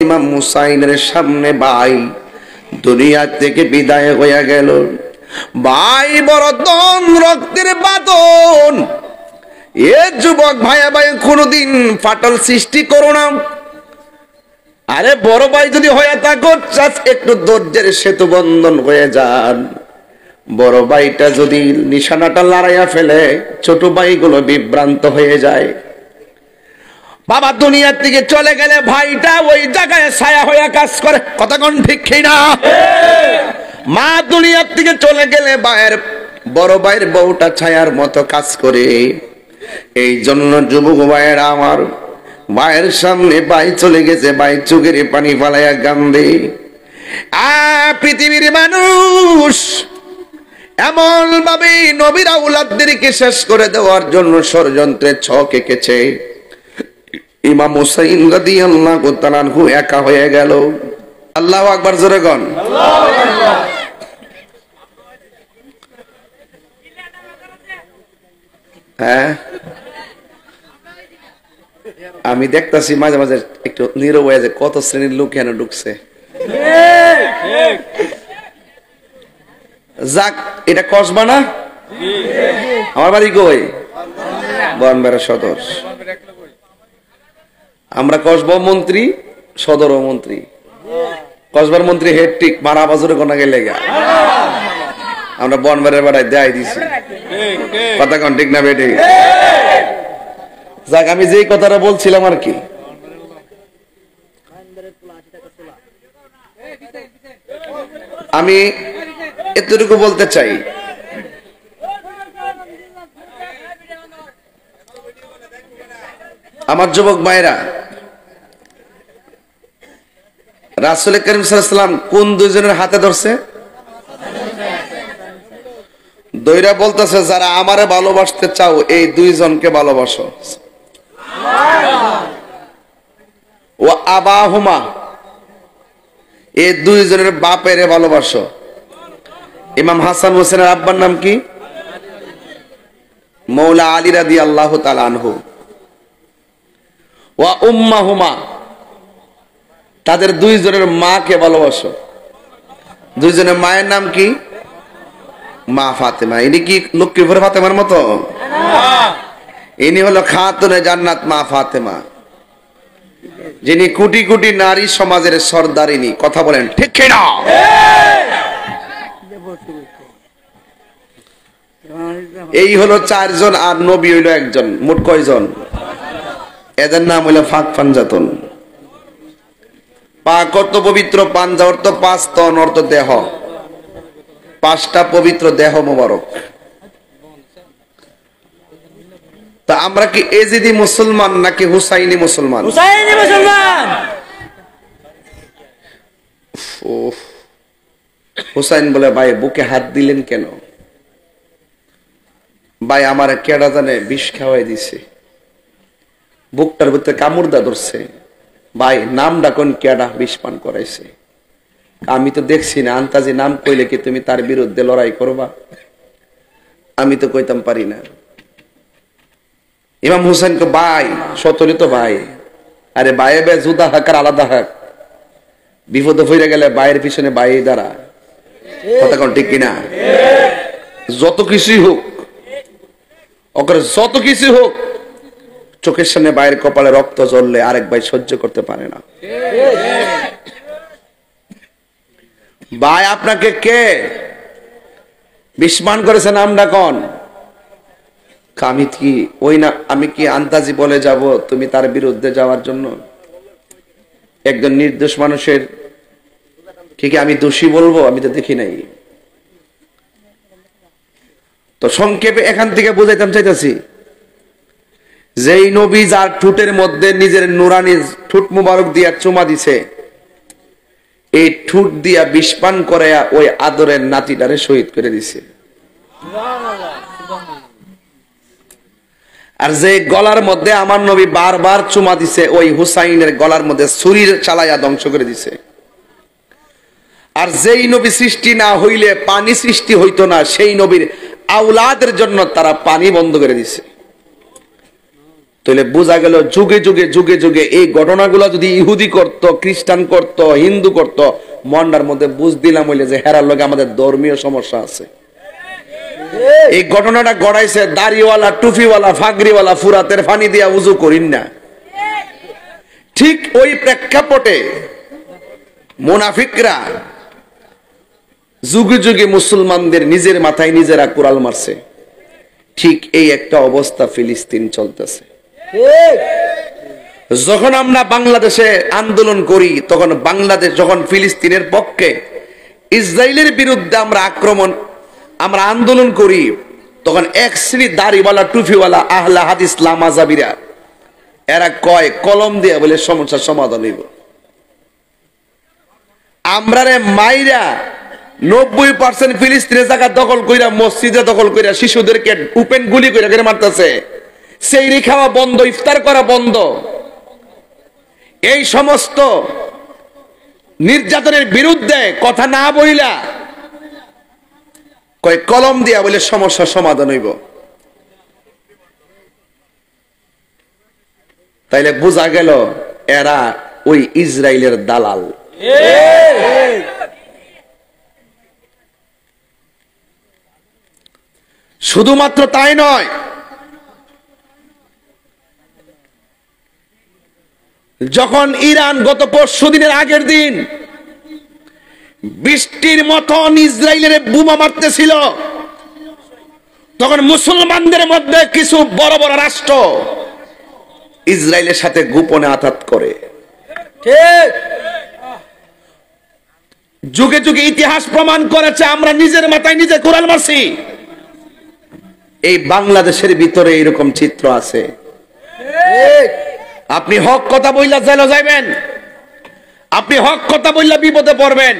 ইমাম হুসাইনের সামনে ভাই দুনিয়া থেকে বিদায় হয়ে গেল। ভাই বড় দম রক্তের বাঁধন। এ যুবক ভাইয়া ভাই কোনদিন ফাটল সৃষ্টি করো না। আরে বড় ভাই যদি হয়ে থাকো একটু ধৈর্যের সেতু বন্ধন হয়ে যান। বড় ভাইটা যদি নিশানাটা লড়াইয়া ফেলে ছোট ভাইগুলো বিভ্রান্ত হয়ে যায়। বাবা দুনিয়ার থেকে চলে গেলে ভাইটা ওই জায়গায় ছায়া হয়ে কাজ করে। কথা কোন ঠিক না? মা দুনিয়ার থেকে চলে গেলে বড় ভাইয়ের বউটা ছায়ার মতো কাজ করে। এই জন্য যুবক ভাইয়েরা আমার, ভাইয়ের সামনে ভাই চলে গেছে, ভাই চোখের পানি ফালাইয়া কান্দে। পৃথিবীর মানুষ এমন ভাবে নবীর আওলাদদেরকে শেষ করে দেওয়ার জন্য ষড়যন্ত্রের ছক এঁকেছে। ইমাম হুসাইন রাদিয়াল্লাহু তাআলা আনহু একা হয়ে গেল। আল্লাহু আকবার, জোরে গন। হ্যাঁ, আমি দেখতাছি মাঝে মাঝে একটু নীরব হয়ে যায়, কত শ্রেণীর লোক এখানে ঢুকছে। যাক, এটা কসবা না? আমার বাড়ি কই? বনবেড়া সদর। আমরা কসবা মন্ত্রী, সদর মন্ত্রী। কসবার মন্ত্রী হেড ঠিক মারা বাজরে কোনা গেলে গা আমরা বনবেড়ার বেড়ায় দেয় দিছি। কথা কোন ঠিক না বেটে? যাক, আমি যেই কথাটা বলছিলাম আর কি, আমি এতটুকু বলতে চাই, আমার যুবক ভাইরা, রাসূল করিম সাল্লাল্লাহু আলাইহি ওয়াসাল্লাম কোন দুইজনের হাতে ধরছে? দইরা বলতেছে, যারা আমারে ভালোবাসতে চাও এই দুইজনকে ভালোবাসো। ও আবাহুমা, এই দুইজনের বাপেরে ভালোবাসো। ইমাম হাসান হোসেনের আব্বার নাম কি? মৌলা আলী রাদিয়াল্লাহু তাআলা আনহু। ওয়া উম্মাহুমা, তাদের দুইজনের মাকে ভালোবাসো। দুইজনের মায়ের নাম কি? মা ফাতেমা। ইনি কি লক্ষ্মীপুর ফাতেমার মতো? ইনি হলো খাতুনে জান্নাত মা ফাতেমা, যিনি কোটি কোটি নারী সমাজের সর্দারিনী। কথা বলেন ঠিক না? এই হলো চারজন, আর নবী হইল একজন। মোট কয়জন? এদের নাম হইল ফাক পাঞ্জাতন। পাক অর্থ পবিত্র, পাঞ্জা অর্থ পাঁচ, তন অর্থ দেহ। পাঁচটা পবিত্র দেহ মোবারক। তা আমরা কি এজিদি মুসলমান নাকি হুসাইনি মুসলমান? হুসাইনি মুসলমান। হুসাইন বলে, ভাই বুকে হাত দিলেন কেন? ভাই আমার কেডা জানে বিষ খাওয়াই দিছে, বুকটার ভিতরে কামড়দা ধরছে। ভাই নাম ডাকুন, কেডা বিষ পান করাইছে? আমি তো দেখছি না, আন্তাজি নাম কইলে কি তুমি তার বিরুদ্ধে লড়াই করবা? আমি তো কইতাম পারি না। ইমাম হুসাইন কে ভাই সতরি তো ভাই। আরে ভাইয়ে বে জুদা হাক আর আলাদা হাক। বিপদে ফিরে গেলে ভাইয়ের পিছনে ভাই দাঁড়া। কথা কোন ঠিক কিনা? যত কিছুই হোক, ওকে যত কিছু হোক, চোখের সামনে ভাইয়ের কপালে রক্ত জ্বললে আরেক ভাই সহ্য করতে পারে না। ভাই আপনাকে কে বিস্মান করেছে? নাম ডাকন। আমি কি ওই না, আমি কি আন্তাজি বলে যাব তুমি তার বিরুদ্ধে যাওয়ার জন্য? একজন নির্দোষ মানুষের কি আমি দোষী বলবো? আমি তো দেখি নাই। তো সংক্ষেপে এখান থেকে বুঝাইতাম চাইতেছি, যেই নবী যার ঠোঁটের মধ্যে নিজের নুরানি ঠোঁট মুবারক দিয়া চুমা দিছে, এই ঠোঁট দিয়া বিষপান করে ওই আদরের নাতিটারে শহীদ করে দিছে। আর যে গলার মধ্যে আমার নবী বারবার চুমা দিছে, ওই হুসাইনের গলার মধ্যে ছুরির চালাইয়া ধ্বংস করে দিছে। আর যেই নবী সৃষ্টি না হইলে পানি সৃষ্টি হইতো না, সেই নবীর আওলাদের জন্য তারা পানি বন্ধ করে দিছে। তাহলে বোঝা গেল যুগে যুগে যুগে যুগে এই ঘটনাগুলো যদি ইহুদি করত, খ্রিস্টান করত, হিন্দু করত, মন্ডার মধ্যে বুঝ দিলাম হইলে যে হেরার লগে আমাদের ধর্মীয় সমস্যা আছে। এই ঘটনাটা গড়াইছে দাড়িওয়ালা, টুপিওয়ালা, ফাগরিওয়ালা ফুরাতের পানি দিয়া উজু করিন না। ঠিক ওই প্রেক্ষাপটে মুনাফিকরা যুগে যুগে মুসলমানদের নিজের মাথায় নিজেরা কুড়াল মারছে। ঠিক এই একটা অবস্থা ফিলিস্তিন চলতেছে। যখন আমরা বাংলাদেশে আন্দোলন করি, তখন বাংলাদেশ যখন ফিলিস্তিনের পক্ষে, ইসরায়েলের বিরুদ্ধে আমরা আন্দোলন করি, তখন এক শ্রেণী দাড়িওয়ালা, টুপিওয়ালা আহলে হাদিস লামাযাবিরা এরা কয় কলম দিয়ে বলে সমস্যার সমাধান হইব। আমরা রে মাইরা 90% ফিলিস্তিনের জায়গা দখল কইরা, মসজিদে দখল কইরা, শিশুদেরকে ওপেন গুলি কইরা মারতেছে। সেইরি খাওয়া বন্ধ, ইফতার করা বন্ধ। এই সমস্ত নির্যাতনের বিরুদ্ধে কথা না বইলা কয় কলম দিয়া বলে সমস্যার সমাধান হইব। তাইলে বোঝা গেল এরা ওই ইসরায়েলের দালাল। শুধুমাত্র তাই নয়, যখন ইরান গত পরশুদিনের আগের দিন বৃষ্টির মতন ইসরায়েলের বোমা মারতেছিল, তখন মুসলমানদের মধ্যে কিছু বড় বড় রাষ্ট্র ইসরায়েলের সাথে গোপনে আঘাত করে। ঠিক, যুগে যুগে ইতিহাস প্রমাণ করেছে আমরা নিজের মাথায় নিজে কুড়াল মারছি। এই বাংলাদেশের ভিতরে এরকম চিত্র আছে। আপনি হক কথা বললা জেলে যাইবেন, আপনি হক কথা বললা বিপদে পড়বেন,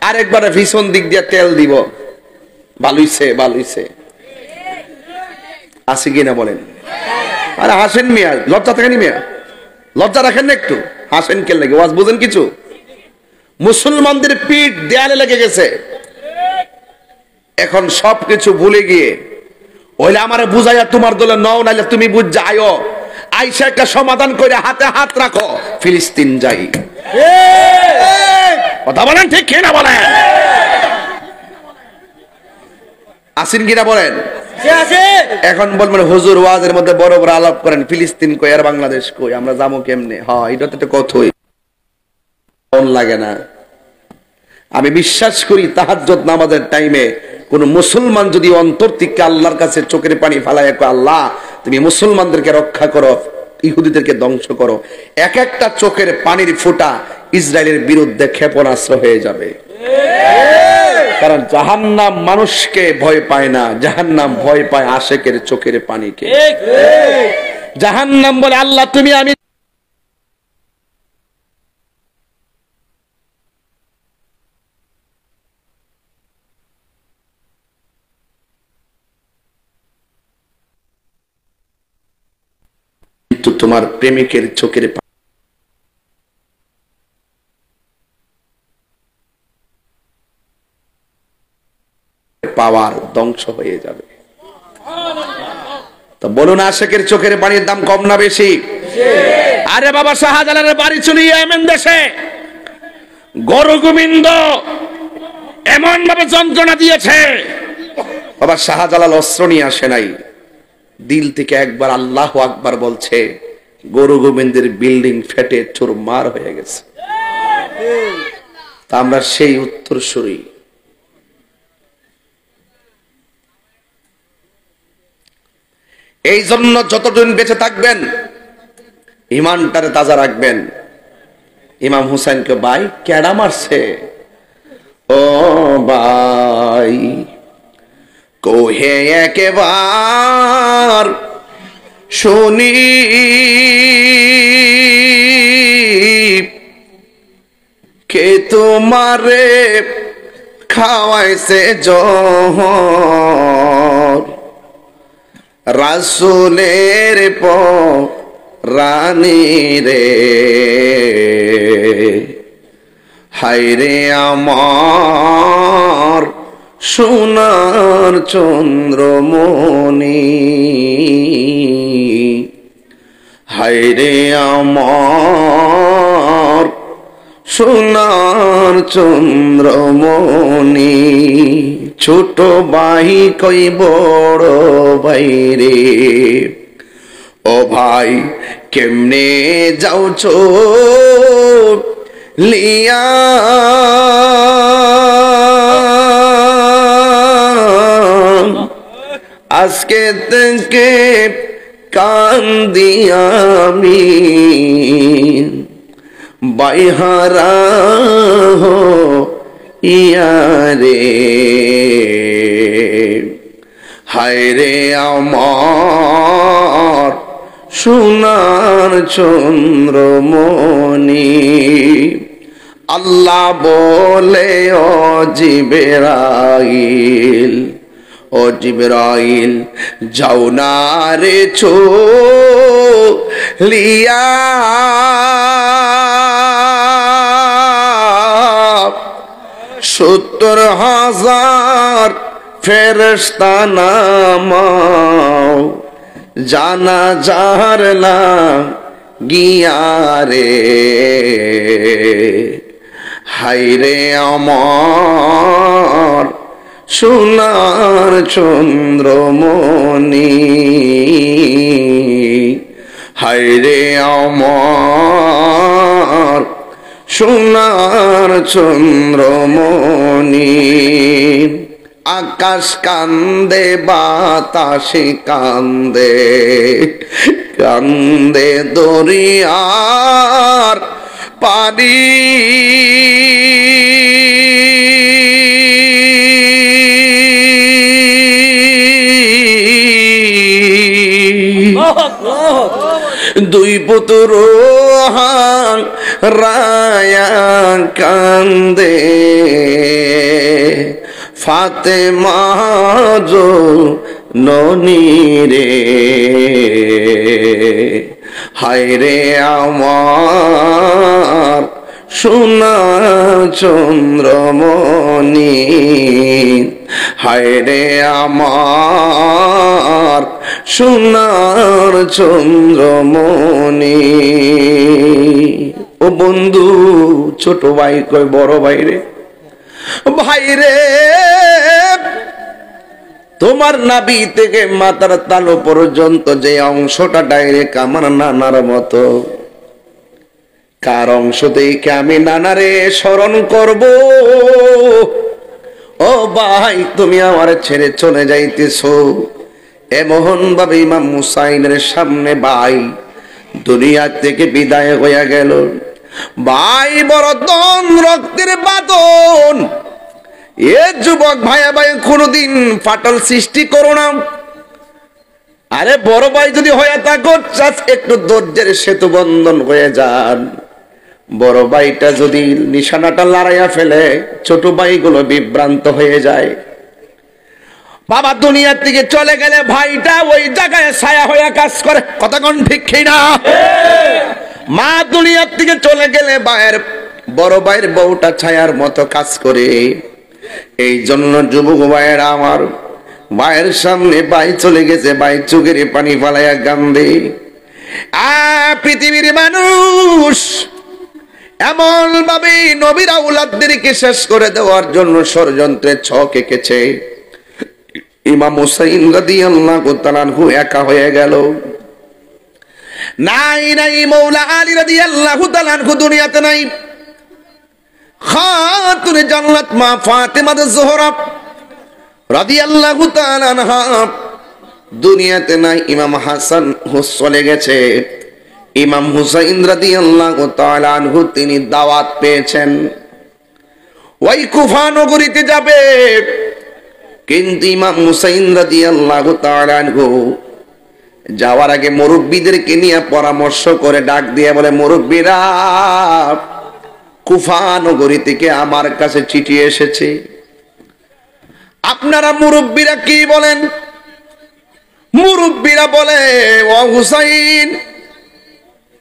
আরেকবারে ভীষণ দিক দিয়ে তেল দিব, ভালোইছে ভালোইছে। আসি কিনা বলেন? আরে হাসেন মিয়া, লজ্জা থাকেনি মিয়া? লজ্জা রাখেন না একটু? হাসেন কে লাগে? ওয়াজ বুঝেন কিছু? মুসলমানদের পিঠ দেয়ালে লেগে গেছে। এখন সবকিছু ভুলে গিয়ে ওইলে আমারে বুঝাইয়া তোমার দলে নও, নাইলে তুমি বুঝ যাইও, আইসা একটা সমাধান করে হাতে হাত রাখো, ফিলিস্তিন যাই। কথা বলেন ঠিক কিনা বলেন? আসেন কিনা বলেন? এখন বলবেন হুজুর ওয়াজের মধ্যে বড় বড় আলাপ করেন, ফিলিস্তিন কই আর বাংলাদেশ কই, আমরা যাবো কেমনে? হ্যাঁ, এটা তো একটা কথাই লাগে না। আমি বিশ্বাস করি তাহাজ্জুদ নামাজের টাইমে কোন মুসলমান যদি অন্তর থেকে আল্লাহর কাছে চোখের পানি ফালায়, আল্লাহ তুমি মুসলমানদেরকে রক্ষা করো, ইহুদিদেরকে ধ্বংস করো, এক একটা চোখের পানির ফোঁটা ইসরায়েলের বিরুদ্ধে ক্ষেপণাস্ত্র হয়ে যাবে। কারণ জাহান্নাম মানুষকে ভয় পায় না, জাহান্নাম ভয় পায় আশেকের চোখের পানিকে। জাহান্নাম বলে আল্লাহ তুমি আমি তোমার প্রেমিকের চোখের পাওয়ার ধ্বংস হয়ে যাবে। তো বলুন, আশেকের চোখের পানির দাম কম না বেশি? আরে বাবা, শাহজালালের বাড়ি ছিল ইয়েমেন দেশে, গরু গোবিন্দ এমন ভাবে যন্ত্রণা দিয়েছে, বাবা শাহজালাল অস্ত্র নিয়ে আসে নাই, দিল থেকে একবার আল্লাহু আকবার বলছে, গরু গোবিন্দের বিল্ডিং ফেটে চুরমার হয়ে গেছে। তা আমরা সেই উত্তরসূরি। এই জন্য যতদিন বেঁচে থাকবেন ইমানটারে তাজা রাখবেন। ইমাম হুসাইনকে ভাই কেডা মারছে? ও ভাই কোহে একবার শুনি, কে তোমারে খাওয়াইছে জহর, রাসূলের রানী রে, হায়রে আমার সোনার চন্দ্রমণি, হায়রে আমার সোনার চন্দ্রমণি, ছোট ভাই কই বড় ভাই রে, ও ভাই কেমনে যাওছো লিয়া, আজকে থেকে কান্দি আমি বাইহারা ইয়ারে, হায়রে আমার সোনার চন্দ্রমণি। আল্লাহ বলে ও জিবরাইল, ও জিবরাইল যাও না রে লিয়া, 70,000 ফেরেশতা নামাও জানাজার না গিয়া রে, হায়রে আমার সোনার চন্দ্রমণি, হায়রে আমার সোনার চন্দ্রমণি। আকাশ কান্দে বাতাসে কান্দে, কান্দে দরিয়ার পানি, দুই পুত্র রায়া কান্দে, ফাতেমা জো ননি রে, হায়রে আমার সোনার চন্দ্রমণি, হায়রে আমার সোনার চন্দ্রমণি। ও বন্ধু, ছোট ভাই কই বড় ভাই রে, ভাই রে তোমার নাভি থেকে মাথার তালু পর্যন্ত যে অংশটা ডাইরেক্ট আমার নানার মতো, কার অংশ দেখে আমি নানারে স্মরণ করব? ও ভাই তুমি আমার ছেড়ে চলে যাইতেছো, এমন ভাবে ইমাম হুসাইনের সামনে ভাই দুনিয়া থেকে বিদায় হইয়া গেল। ভাই বড় দন রক্তের বাঁধন, এ যুবক ভাইয়া ভাই কোনদিন ফাটল সৃষ্টি করো না। আরে বড় ভাই যদি হয়ে থাকো একটু ধৈর্যের সেতু বন্ধন হয়ে যান, বড় ভাইটা যদি নিশানাটা লড়াইয়া ফেলে ছোট ভাইগুলো বিভ্রান্ত হয়ে যায়। বাবা দুনিয়ার থেকে চলে গেলে ভাইটা ওই জায়গায় ছায়া হয়ে কাজ করে, কথা কোন ঠিক না? মা দুনিয়ার থেকে চলে গেলে বড় ভাইয়ের বউটা ছায়ার মতো কাজ করে। এই জন্য যুবক ভাইয়েরা আমার, ভাইয়ের সামনে ভাই চলে গেছে, ভাই চোখের পানি ফালাইয়া কান্দে। পৃথিবীর মানুষ এমন ভাবে নবীর আওলাদদেরকে শেষ করে দেওয়ার জন্য ষড়যন্ত্রের ছক এঁকেছে। ইমাম হুসাইন রাদিয়াল্লাহু তাআলা আনহু একা হয়ে গেল। নাই মৌলা আলী রাদিয়াল্লাহু তাআলা আনহু দুনিয়াতে নাই। খাতুনে জান্নাত মা ফাতেমা জোহরা রাদিয়াল্লাহু তাআলা আনহা দুনিয়াতে নাই। ইমাম হাসান চলে গেছে। ইমাম হুসাইন রাদিয়াল্লাহু তাআলা আনহু তিনি দাওয়াত পেয়েছেন, ওই কুফা নগরীতে যাবে। কিন্তু ইমাম হুসাইন রাদিয়াল্লাহু তাআলা আনহু যাওয়ার আগে মুরব্বীদেরকে নিয়ে পরামর্শ করে ডাক দিয়ে বলে, মুরব্বীরা, কুফা নগরী থেকে আমার কাছে চিঠি এসেছে, আপনারা মুরব্বীরা কি বলেন? মুরব্বীরা বলে, ও হুসাইন,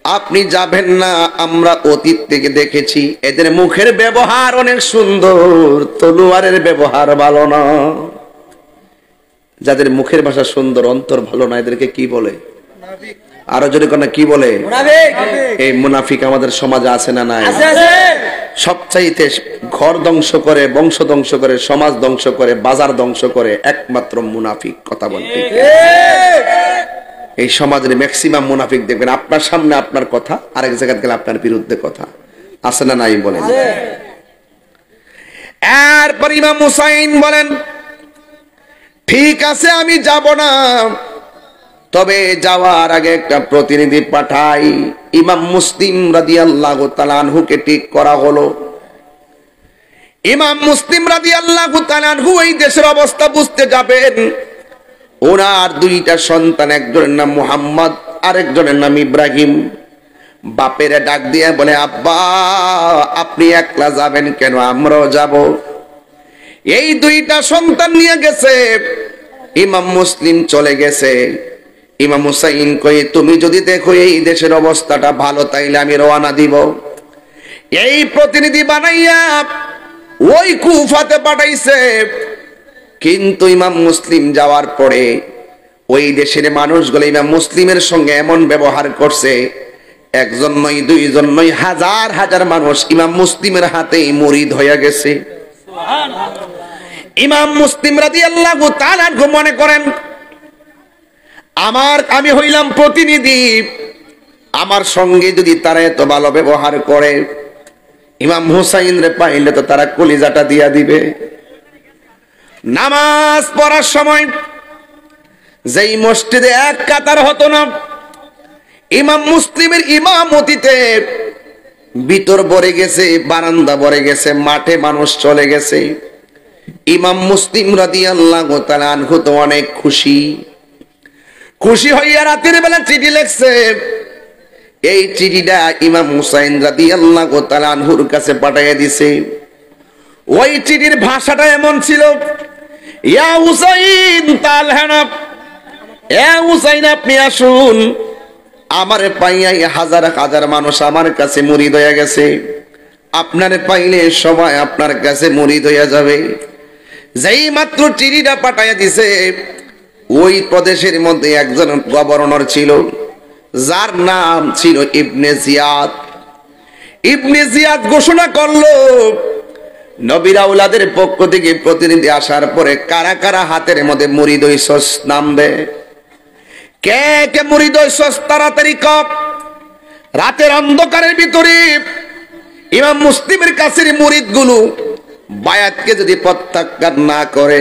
আপনি যাবেন না, আমরা অতীত থেকে দেখেছি এদের মুখের ব্যবহার অনেক সুন্দর, তলোয়ারের ব্যবহার ভালো না। যাদের মুখের ভাষা সুন্দর, অন্তর ভালো না, এদেরকে কি বলে? আরো যদি কোন কি বলে এই মুনাফিক আমাদের সমাজে আছে না নাই? সবচাইতে ঘর ধ্বংস করে, বংশ ধ্বংস করে, সমাজ ধ্বংস করে, বাজার ধ্বংস করে একমাত্র মুনাফিক। কথা বলতে এই সমাজের ম্যাক্সিমাম মুনাফিক দেখবেন আপনার সামনে আপনার কথা, আরেক জায়গায় গেলে আপনার বিরুদ্ধে কথা। আছে না নাই বলেন? এরপর ইমাম হুসাইন বলেন, ঠিক আছে আমি যাব না, তবে যাওয়ার আগে একটা প্রতিনিধি পাঠাই। ইমাম মুসলিম রাদিয়াল্লাহু তাআলা আনহুকে ঠিক করা হলো। ইমাম মুসলিম রাদিয়াল্লাহু তাআলা আনহু এই দেশের অবস্থা বুঝতে যাবেন। ওনার দুইটা সন্তান, একজনের নাম মুহাম্মদ, আরেকজনের নাম ইব্রাহিম। বাপের ডাক দিয়ে বলে, আব্বা আপনি একলা যাবেন কেন, আমরাও যাব। এই দুইটা সন্তান নিয়ে গেছে, ইমাম মুসলিম চলে গেছে। ইমাম হুসাইন কই, তুমি যদি দেখো এই দেশের অবস্থাটা ভালো, তাইলে আমি রওনা দিব। এই প্রতিনিধি বানাইয়া ওই কুফাতে পাঠাইছে। কিন্তু ইমাম মুসলিম যাওয়ার পরে ওই দেশের মানুষগুলো ইমাম মুসলিমের সঙ্গে এমন ব্যবহার করছে, একজন নয়, দুইজন নয়, হাজার হাজার মানুষ ইমাম মুসলিমের হাতেই মুরিদ হয়ে গেছে। ইমাম মুসলিম রাদিয়াল্লাহু তাআলা মনে করেন, আমি হইলাম প্রতিনিধি, আমার সঙ্গে যদি তারা এত ভালো ব্যবহার করে, ইমাম হুসাইন রে পাইলে তো তারা কলিজাটা দিয়া দিবে। নামাজ পড়ার সময় যেই মসজিদে এক কাতার হতো না, ইমাম মুসলিমের ইমামতিতে ভিতর ভরে গেছে, বারান্দা ভরে গেছে, মাঠে মানুষ চলে গেছে। ইমাম মুসলিম রাদিয়াল্লাহু তাআলা আনহু তো অনেক খুশি হইয়া রাতের বেলা চিঠি লিখছে। এই চিঠিটা ইমাম হুসাইন রাদিয়াল্লাহু তাআলা আনহুর কাছে পাঠিয়ে দিছে। ওই চিঠির ভাষাটা এমন ছিল, ইয়া হুসাইন তালহানা, এ হুসাইন আপনি আসুন, আমারে পাইয়াই হাজার হাজার মানুষ আমার কাছে মুরিদ হয়ে গেছে, আপনারে পাইলে সবাই আপনার কাছে মুরিদ হয়ে যাবে। যেই মাত্র চিঠিটা পাঠাইয়া দিছে, ওই প্রদেশের মধ্যে একজন গভর্নর ছিল, যার নাম ছিল ইবনে জিয়াদ। ইবনে জিয়াদ ঘোষণা করলো, নবীর আওলাদের পক্ষ থেকে প্রতিনিধি আসার পরে কারা কারা হাতের মধ্যে মুরিদ হইছস নামবে। কে কে মুরিদ হইছস তাড়াতাড়ি কর। রাতের অন্ধকারের ভিতরে ইমাম মুসলিমের কাছের মুরিদগুলো বায়াতকে যদি প্রত্যাখ্যান না করে,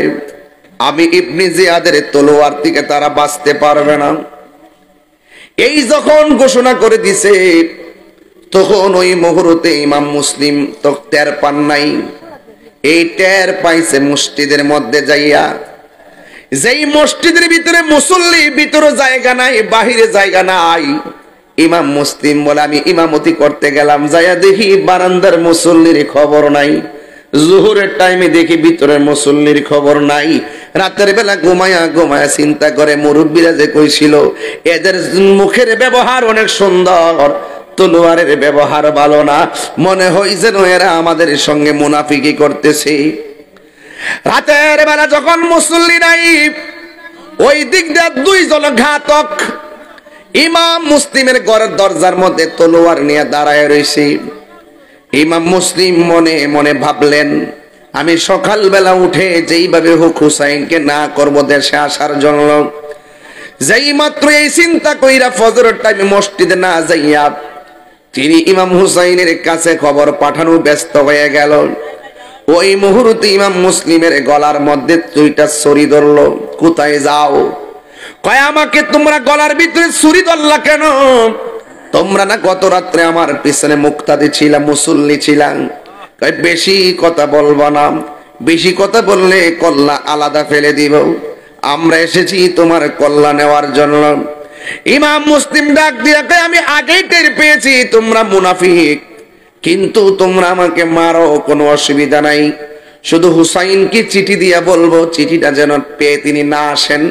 আমি ইবনে জিয়াদের তলোয়ার থেকে তারা বাঁচতে পারবে না। এই যখন ঘোষণা করে দিছে, তখন ওই মুহূর্তে ইমাম মুসলিম তো টের পান নাই। এই টের পাইছে মসজিদের মধ্যে যাইয়া। যেই মসজিদের ভিতরে মুসল্লি, ভিতরে জায়গা নাই, বাহিরে জায়গা নাই। ইমাম মুসলিম বলে, আমি ইমামতি করতে গেলাম, যাইয়া দেখি বারান্দার মুসল্লির খবর নাই। জোহরের টাইমে দেখি ভিতরের মুসল্লির খবর নাই। রাতের বেলা ঘুমায়া ঘুমায়া চিন্তা করে, মুরব্বীরা যে কইছিল এদের মুখের ব্যবহার অনেক সুন্দর, তলোয়ারের ব্যবহার ভালো না, মনে হয় যেন এরা আমাদের সঙ্গে মুনাফিকি করতেছে। রাতের বেলা যখন মুসল্লি নাই, ওই দিক দিয়ে দুইজন ঘাতক ইমাম মুসলিমের ঘরের দরজার মধ্যে তলোয়ার নিয়ে দাঁড়ায় রয়েছে। ইমাম মুসলিম মনে মনে ভাবলেন, আমি সকালবেলা উঠে যেইভাবে হোক হুসাইনকে না করব দেশে আসার জন্য, যেই মাত্র এই চিন্তা কইরা ফজরের টাইমে মসজিদে না যাইয়া তিনি ইমাম হুসাইনের কাছে খবর পাঠানো ব্যস্ত হয়ে গেল। ওই মুহূর্তে ইমাম মুসলিমের গলার মধ্যে দুইটা ছুরি ধরলো। কোথায় যাও? কয়, আমাকে তোমরা গলার ভিতরে ছুরি ধরলা কেন? তোমরা না গত রাত্রে আমার পিছনে মুক্তাদি ছিলাম, মুসল্লি ছিলাম। কয়, বেশি কথা বলবা না, বেশি কথা বললে কল্লা আলাদা ফেলে দিব। আমরা এসেছি তোমার কল্লা নেওয়ার জন্য। ইমাম মুসলিম ডাক দিয়া কয়, আমি আগেই টের পেয়েছি তোমরা মুনাফিক, কিন্তু তোমরা আমাকে মারো, কোনো অসুবিধা নাই। শুধু হুসাইনকে চিঠি দিয়া বলবো, চিঠিটা যেন পেয়ে তিনি না আসেন,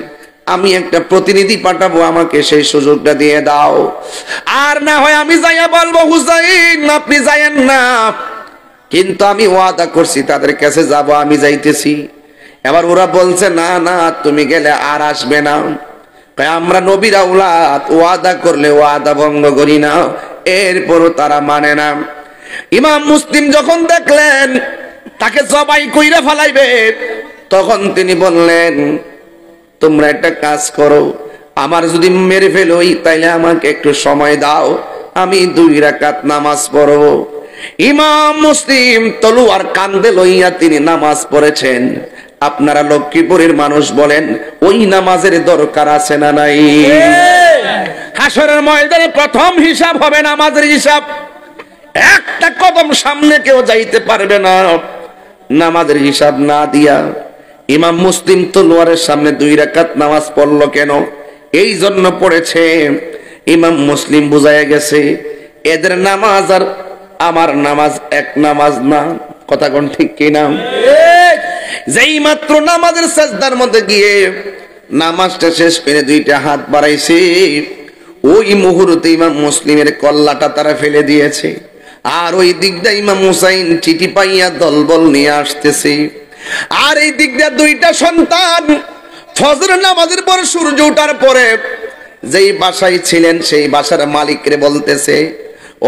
আমি একটা প্রতিনিধি পাঠাবো, আমাকে সেই সুযোগটা দিয়ে দাও। আর না হয় আমি যাইয়া বলবো, হুসাইন আপনি যাইয়েন না, কিন্তু আমি ওয়াদা করছি তাদের কাছে যাব, আমি যাইতেছি। এবার ওরা বলছে, না না তুমি গেলে আর আসবে না। আমরা নবীর আওলাদ, ওয়াদা করলে ওয়াদা ভঙ্গ করি না, এরপরও তারা মানে না। ইমাম মুসলিম যখন দেখলেন তাকে জবাই কইরা ফেলাইবে, তখন তিনি বললেন, তোমরা একটা কাজ করো, আমার যদি মেরে ফেলোই তাইলে আমাকে একটু সময় দাও, আমি 2 রাকাত নামাজ পড়ব। ইমাম মুসলিম তলোয়ার কাঁধে লইয়া তিনি নামাজ পড়েছেন। আপনারা লক্ষ্মীপুরের মানুষ বলেন, ওই নামাজের দরকার আছে না নাই? হাসরের ময়দানে প্রথম হিসাব হবে নামাজের হিসাব। একটা কদম সামনে কেউ যাইতে পারবে না নামাজের হিসাব না দিয়া। ইমাম মুসলিম তলোয়ারের সামনে 2 রাকাত নামাজ পড়লো কেন? এই জন্য পড়েছে, ইমাম মুসলিম বুঝাইয়া গেছে এদের নামাজ আর আমার নামাজ এক নামাজ না। কথা কোন ঠিক কিনা? যেই মাত্র নামাজের সাজদার মধ্যে গিয়ে নামাজটা শেষ করে 2টা হাত বাড়াইছে, ওই মুহূর্তে ইমাম মুসলিমের কল্লাটা তারা ফেলে দিয়েছে। আর ওই দিকটা ইমাম হুসাইন চিঠি পাইয়া দলবল নিয়ে আসতেছে। আর এই দিকটা 2টা সন্তান ফজর নামাজের পর সূর্য ওঠার পরে যেই বাসায় ছিলেন সেই বাসার মালিকরে বলতেছে,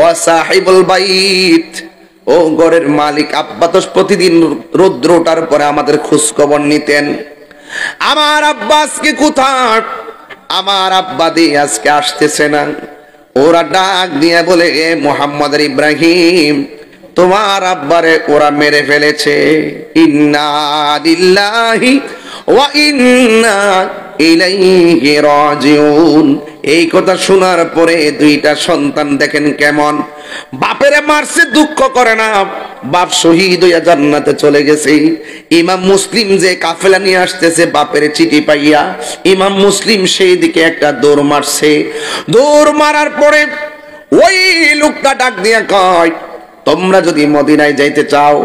ও সাহিবুল বাইত, ও ঘরের মালিক, আব্বা তো প্রতিদিন রৌদ্র ওঠার পরে আমাদের খোঁজ খবর নিতেন, আমার আব্বা আজকে কোথায়? আমার আব্বা দিয়ে আজকে আসতেছে না। ওরা ডাক দিয়ে বলে, এ মুহাম্মদ ইব্রাহিম, তোমার আব্বারে ওরা মেরে ফেলেছে। ইন্না লিল্লাহি ওয়া ইন্না ইলাইহি রাজিউন। এই কথা শোনার পরে 2টা সন্তান দেখেন কেমন, বাপেরে মারছে দুঃখ করে না, বাপ শহীদ হইয়া জান্নাতে চলে গেছে। ইমাম মুসলিম যে কাফেলা নিয়ে আসতেছে বাপের চিঠি পাইয়া, ইমাম মুসলিম সেই দিকে একটা দৌড় মারছে। দৌড় মারার পরে ওই লোকটা ডাক দিয়া কয়, তোমরা যদি মদিনায় যাইতে চাও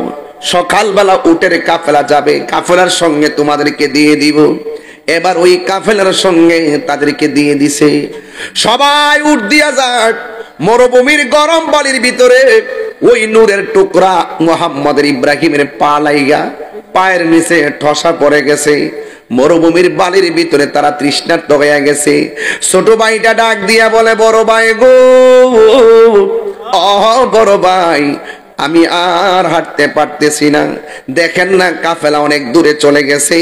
সকালবেলা উটের কাফেলা যাবে, কাফেলার সঙ্গে তোমাদেরকে দিয়ে দিব। এবার ওই কাফেলার সঙ্গে তাদেরকে দিয়ে দিছে। সবাই উঠ দিয়া যাক, মরুভূমির গরম বালির ভিতরে ওই নূরের টুকরা মুহাম্মদ ইব্রাহিমের পা লাইগা পায়ের নিচে ঠসা পড়ে গেছে। মরুভূমির বালির ভিতরে তারা তৃষ্ণার্ত হয়ে গেছে। ছোট ভাইটা ডাক দিয়া বলে, বড় ভাই গো, বড় ভাই, আমি আর হাঁটতে পারতেছি না, দেখেন না কাফেলা অনেক দূরে চলে গেছে,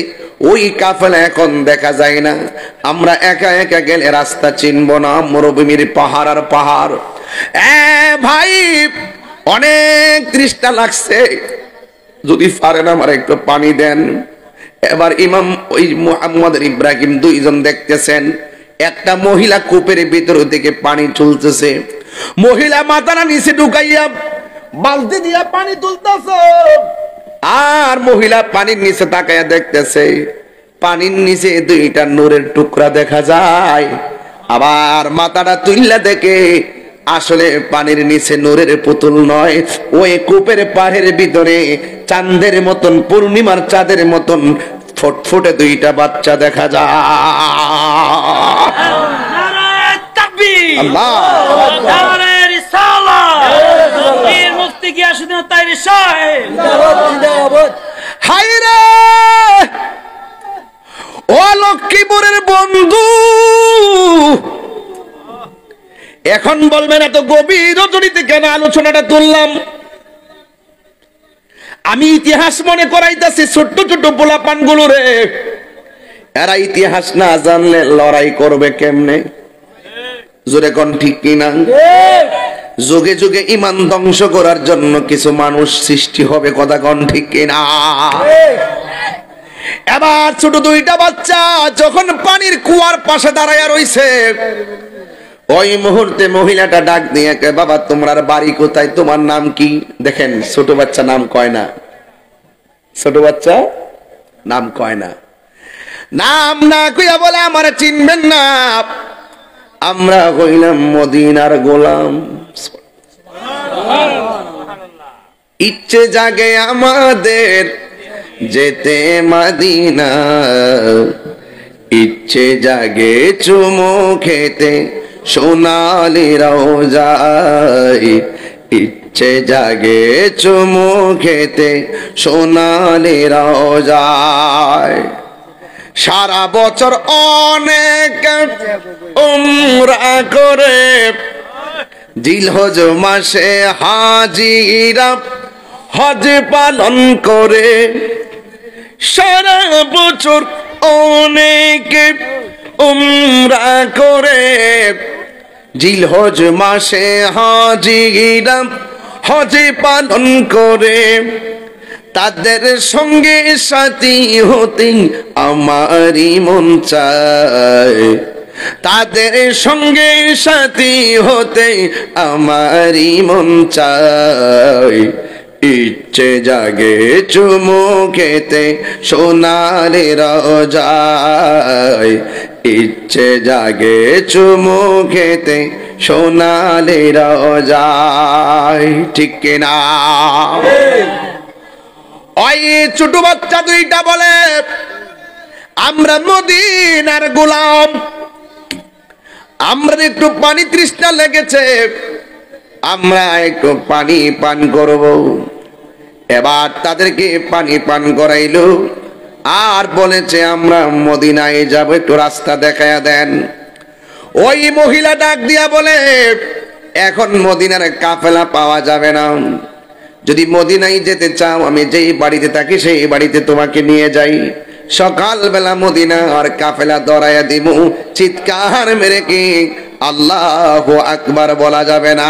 ওই কাফেলা এখন দেখা যায় না, আমরা একা একা গেলে রাস্তা চিনব না, মরুভূমির পাহাড় আর পাহাড়। ভাই, অনেক তৃষ্ণা লাগছে, যদি পারেন আমার একটু পানি দেন। এবার ইমাম ওই মুহাম্মদ ইব্রাহিম 2জন দেখতেছেন, একটা মহিলা কূপের ভিতর থেকে পানি তুলতেছে। মহিলা মাথাটা নিচে ঢুকাইয়া বালতি দিয়া পানি তুলতেছে, আর মহিলা পানির নিচে তাকাইয়া দেখতেছে, পানির নিচে 2টা নূরের টুকরা দেখা যায়। আবার মাথাটা তুললা দেখে আসলে পানির নিচে নূরের পুতুল নয়, ওই কূপের পাড়ের ভিতরে চাঁদের মতন, পূর্ণিমার চাঁদের মতন ফুটফুটে 2টা বাচ্চা দেখা যায়। ও লক্ষ্মীপুরের বন্ধু, এখন বলবেন এত গভীর রজনীতে কেন আলোচনাটা তুললাম? আমি ইতিহাস মনে করাইতেছি ছোট্ট ছোট্ট পোলাপান গুলো রে, এরা ইতিহাস না জানলে লড়াই করবে কেমনে? জোরে কোন ঠিক কিনা? যুগে যুগে ইমান ধ্বংস করার জন্য কিছু মানুষ সৃষ্টি হবে, কথা কোন ঠিক কিনা? এবার ছোট 2টা বাচ্চা যখন পানির কুয়ার পাশে দাঁড়াইয়া রইছে, ওই মুহূর্তে মহিলাটা ডাক দিয়ে, বাবা তোমার বাড়ি কোথায়, তোমার নাম কি? দেখেন ছোট বাচ্চা নাম কয় না, ছোট বাচ্চা নাম কয় না। নাম না কইয়া বলে, আমার চিনবেন না, আমরা হইলাম মদিনার গোলাম। ইচ্ছে জাগে আমাদের যেতে মদিনা, ইচ্ছে জাগে চুমু খেতে সোনালি রওজায়, ইচ্ছে জাগে চুমু খেতে সোনালি রওজায়। সারা বছর অনেক উমরা করে, জিলহজ মাসে হাজিরা হজ পালন করে। সারা বছর অনেক উমরা করে, জিলহজ মাসে হাজিরা হজ পালন করে। তাদের সঙ্গে সাথী হতে আমারই মন চায়, তাদের সঙ্গে সাথী হতে আমারই মন চায়। ইচ্ছে জাগে চুমু খেতে সোনালি রোজায়, ইচ্ছে জাগে চুমু খেতে সোনালি রোজায়। ঠিক কিনা? ওই ছোট বাচ্চা দুইটা বলে আমরা মদিনার গোলাম, আমরা একটু পানি তৃষ্ণা লেগেছে, আমরা একটু পানি পান করব। এবার তাদেরকে পানি পান করাইলো আর বলেছে আমরা মদিনায় যাব, একটু রাস্তা দেখায়া দেন। ওই মহিলা ডাক দিয়া বলে এখন মদিনার কাফেলা পাওয়া যাবে না, যদি মদিনায় যেতে চাও আমি যেই বাড়িতে থাকি সেই বাড়িতে তোমাকে নিয়ে যাই। সকালবেলা মদিনা আর কাফেলা দরাইয়া দিব, চিৎকার মেরে কি আল্লাহু আকবার বলা যাবে না।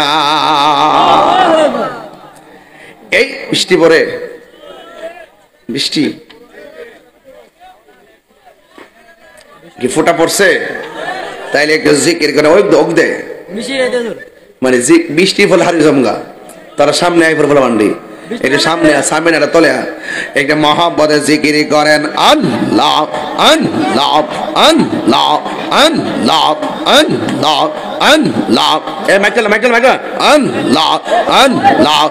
এই বৃষ্টি পড়ে, বৃষ্টি কি ফোঁটা পড়ছে, তাইলে একটু জিকির করে ওই দোক দে, মানে বৃষ্টি ফলে হারি জমগা তারা সামনে আই পড়ে মান্ডি, এটা সামনে সামনে এটা তলে একটা মহাব্বতের জিকির করেন আল্লাহ আল্লাহ আল্লাহ আল্লাহ আল্লাহ আল্লাহ। এ মাইকেল মাইকেল মাইকেল আল্লাহ আল্লাহ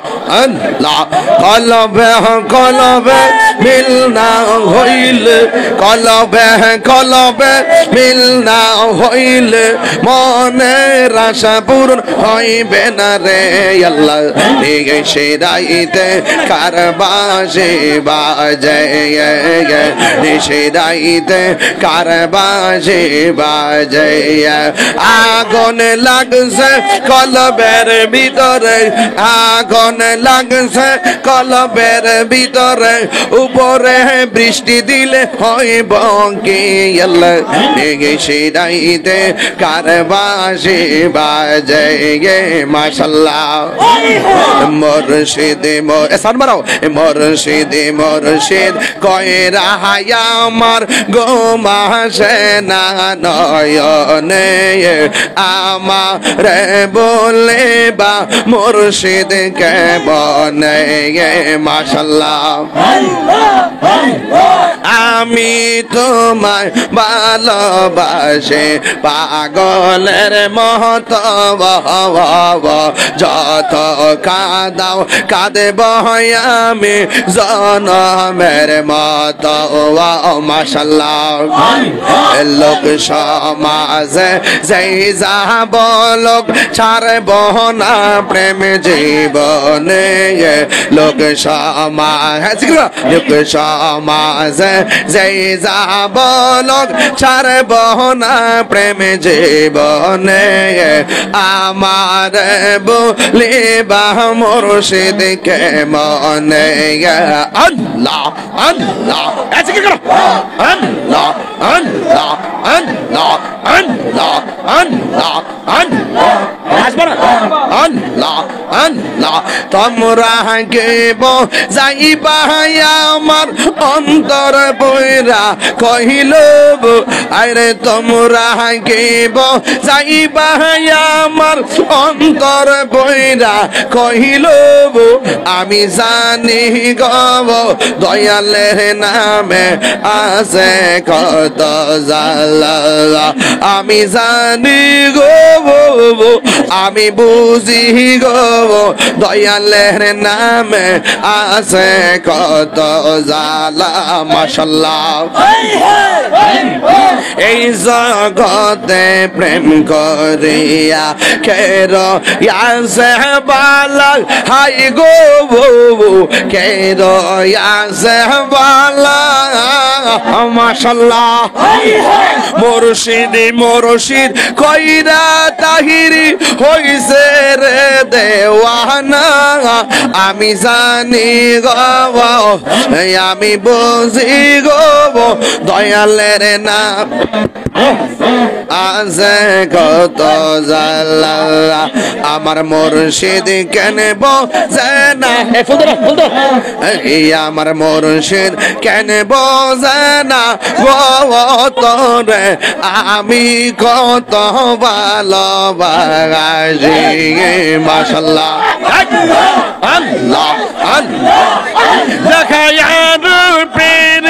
আল্লাহ। কলবে কলবে মিল না হইলে, কলবে কলবে মিল না হইলে মনের আশা পূরণ হইবে না রে আল্লাহ। নিগে সেরাইতে কারবাসে বাজে, নিশিরাইতে কারবাসে বাজে। আগুন লাগছে কলবের ভিতরে, আগুন লাগছে কলবের ভিতরে, উপরে বৃষ্টি দিলে হইব কি আল্লাহ। নিগে সেরাইতে কারবাসে বাজে মাশাআল্লাহ। মুর্শিদ সান মারাও, মুর্শিদ মুর্শিদ কয় রাহায়া আমার গোমাসে না নয়নে, আমারে বলে বা মুর্শিদ কে বনে মাশাআল্লাহ। আমি তোমায় ভালোবাসে পাগলের মত, যত কাঁদাও কাঁদেব আমি জনমের মত মাশাআল্লাহ। লোক সমাজে যেই যাব লোক ছাড়ব না প্রেম জীবনে, লোক সমাজ লোক সমাজে যেই যাব লোক ছাড়ব না প্রেম জীবনে, আমার বলিবা মুর্শিদ কে মনে আল্লাহ আল্লাহ। ऐसे क्या करो अल्लाह अल्लाह अल्लाह अल्लाह अल्लाह अल्लाह अल्लाह अल्लाह। তোমরা গেব যাইবা আমার অন্তর বইরা কহিল, আরে তোমরা গেব যাইবা আমার অন্তর বইরা কহিল, আমি জানি গব দয়ালের নামে আছে কত জালা, আমি জানি গব আমি বুঝি গব দয়ালের নামে আছে কত জালা মাশাআল্লাহ। এই জগতে প্রেম করিয়া কের ইয়াসে বালা, হাই গো কের ইয়াসে বালা মাশাআল্লাহ মুর্শিদ মুর্শিদ কইরা তাহিরি হইছে রে দেওয়ানা আমি জানি গো আমি বুঝি গো দয়ালের নাম আছে কত জালা আমার মুর্শিদ কেন বোঝে না আমার মুর্শিদ কেন বোঝে না তোরে আমি কত ভালোবাসি মাশাআল্লাহ আল্লাহ আল্লাহ দেখায় রূপের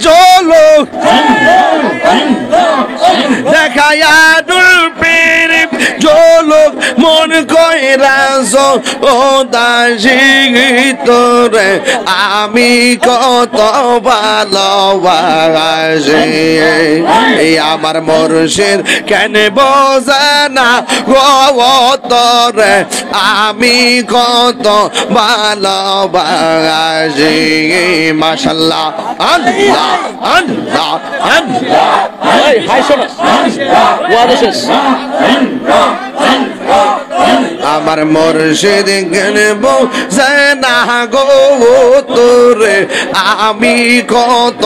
ঝলক দেখায় রূপের ঝলক মন কইরা ও দাসী তোরে আমি কত ভালোবাসি আমার মুর্শিদ কেন বোঝে না গো তোরে আমি কত ভালোবাসি মাশাআল্লাহ আল্লাহ আল্লাহ আল্লাহ হাই শোনো আমার মুর্শিদ কেন বোঝে না গো তোরে আমি কত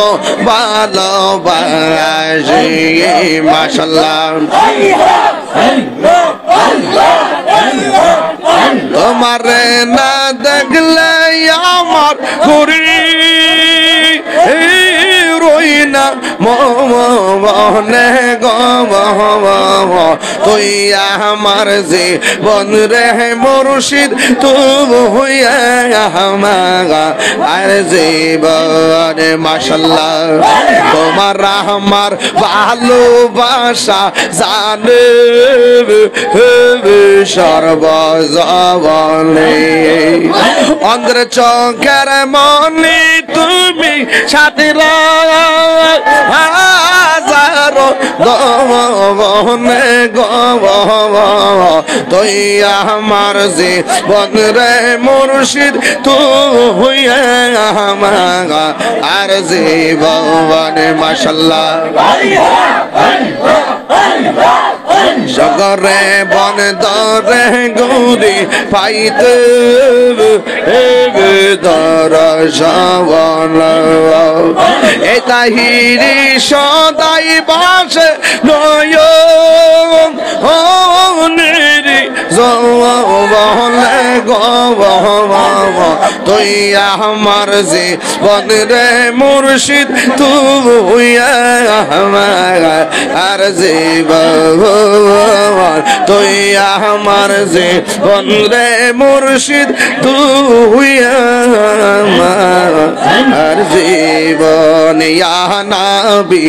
ভালোবাসি মাশাআল্লাহ তোমার না দেখলে আমার ঘুরি রই না মনে গো তুই আমার জীবন রে মুর্শিদ তুই আমার আর জীবন মাশাআল্লাহ তোমার আমার ভালোবাসা জানে সর্বজবনে অন্ধ্র চোখের মনে তুমি সাথে হাজারো দমনে তুই আমার জীবন রে মুর্শিদ তুই আমার আর জীবন মাশাআল্লাহ সগরে বন দরে গুরি পাইতে দরশন এ তাহিরি সদাই বাসে নয়নি জবলে গো তুই আমার জীবন রে মুর্শিদ তুই আমার আর জীবন তুই আমার জীবন রে মুর্শিদ তুই আমার আর জীবন ইয়া নবী